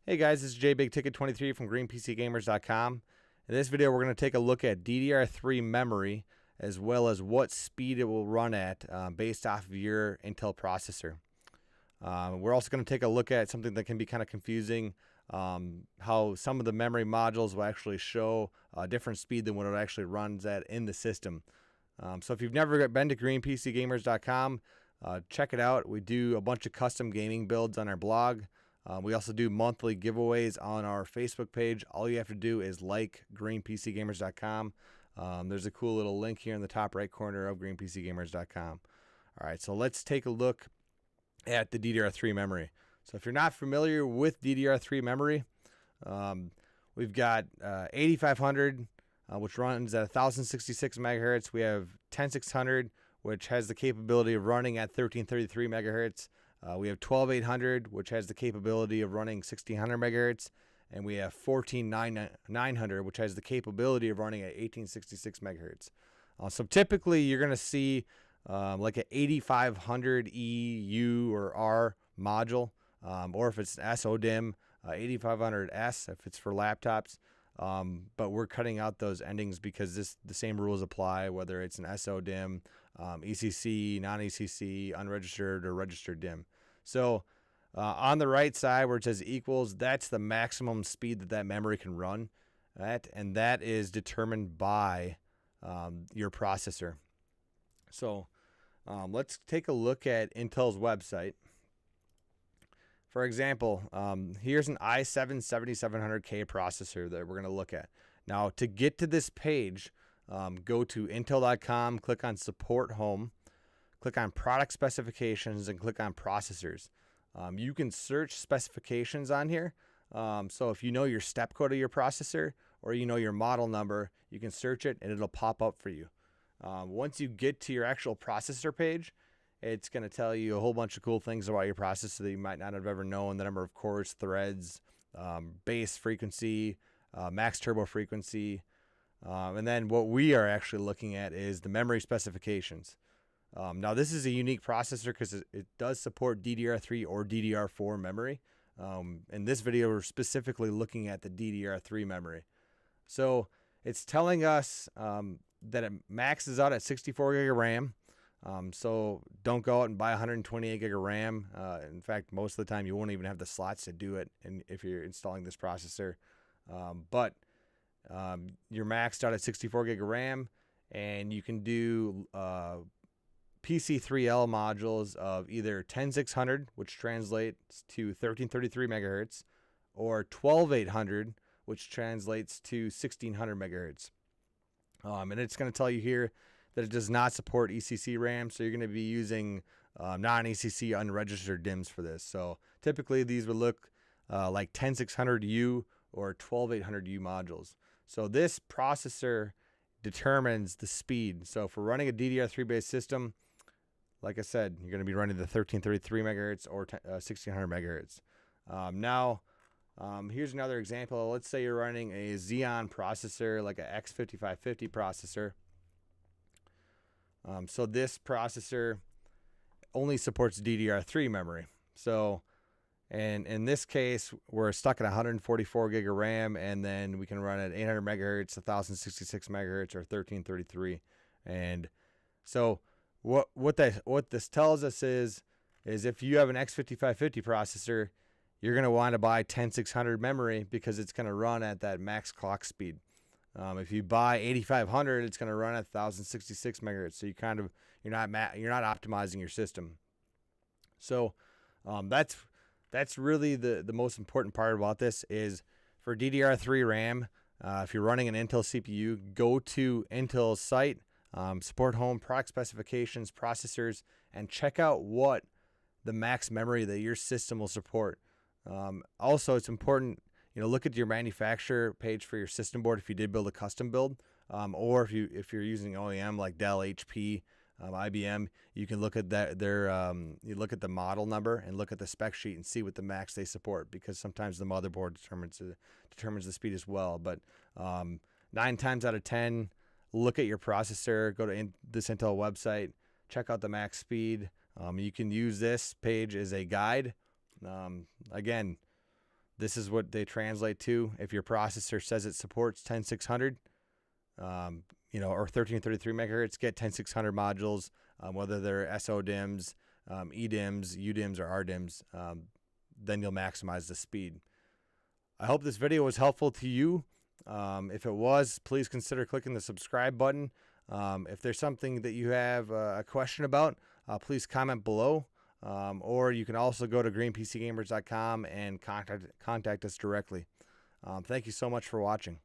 Hey guys, this is JBigTicket23 from GreenPCGamers.com. In this video, we're going to take a look at DDR3 memory as well as what speed it will run at based off of your Intel processor. We're also going to take a look at something that can be kind of confusing, how some of the memory modules will actually show a different speed than what it actually runs at in the system. So if you've never been to GreenPCGamers.com, check it out. We do a bunch of custom gaming builds on our blog. We also do monthly giveaways on our Facebook page. All you have to do is like GreenPCGamers.com. There's a cool little link here in the top right corner of GreenPCGamers.com. All right, so let's take a look at the DDR3 memory. So if you're not familiar with DDR3 memory, we've got 8500, which runs at 1066 megahertz. We have 10600, which has the capability of running at 1333 megahertz. We have 12800, which has the capability of running 1600 megahertz, and we have 14900, which has the capability of running at 1866 megahertz. So typically, you're going to see like an 8500 EU or R module, or if it's an SODIMM, 8500S if it's for laptops. But we're cutting out those endings because the same rules apply whether it's an SODIMM, ECC, non-ECC, unregistered, or registered DIMM. So on the right side where it says equals, that's the maximum speed that memory can run at, and that is determined by your processor. So let's take a look at Intel's website. For example, here's an i7-7700K processor that we're going to look at. Now, to get to this page, go to Intel.com, click on Support Home, click on Product Specifications, and click on Processors. You can search specifications on here. So if you know your step code of your processor or you know your model number, you can search it and it'll pop up for you. Once you get to your actual processor page, it's going to tell you a whole bunch of cool things about your processor that you might not have ever known: the number of cores, threads, base frequency, max turbo frequency. And then what we are actually looking at is the memory specifications. Now, this is a unique processor because it does support DDR3 or DDR4 memory. In this video, we're specifically looking at the DDR3 memory. So it's telling us that it maxes out at 64 gig of RAM. So don't go out and buy 128 gig of RAM. In fact, most of the time you won't even have the slots to do it if you're installing this processor. But you're maxed out at 64 gig of RAM, and you can do PC3L modules of either 10600, which translates to 1333 megahertz, or 12800, which translates to 1600 megahertz. And it's going to tell you here that it does not support ECC RAM, so you're going to be using non-ECC unregistered DIMMs for this. So typically these would look like 10600U or 12800U modules. So this processor determines the speed. So for running a DDR3 based system, like I said, you're going to be running the 1333 megahertz or 1600 megahertz. Now, here's another example. Let's say you're running a Xeon processor, like a X5550 processor. So this processor only supports DDR3 memory. So, and in this case, we're stuck at 144 gig of RAM, and then we can run at 800 megahertz, 1066 megahertz, or 1333. And so what this tells us is if you have an X5550 processor, you're going to want to buy 10600 memory because it's going to run at that max clock speed. If you buy 8500, it's going to run at 1066 megahertz. So you're not optimizing your system. So that's really the most important part about this is for DDR3 RAM. If you're running an Intel CPU, go to Intel's site, Support Home, Product Specifications, Processors, and check out what the max memory that your system will support. Also, it's important, look at your manufacturer page for your system board if you did build a custom build, or if you're using OEM like Dell, HP, IBM, you can look at you look at the model number and look at the spec sheet and see what the max they support, because sometimes the motherboard determines the speed as well. But 9 times out of 10, look at your processor, go to this Intel website, check out the max speed. You can use this page as a guide. Again, This is what they translate to. If your processor says it supports 10600, or 1333 megahertz, get 10600 modules, whether they're SODIMMs, EDIMMs, UDIMMs, or RDIMMs. Then you'll maximize the speed. I hope this video was helpful to you. If it was, please consider clicking the subscribe button. If there's something that you have a question about, please comment below. Or you can also go to GreenPCGamers.com and contact us directly. Thank you so much for watching.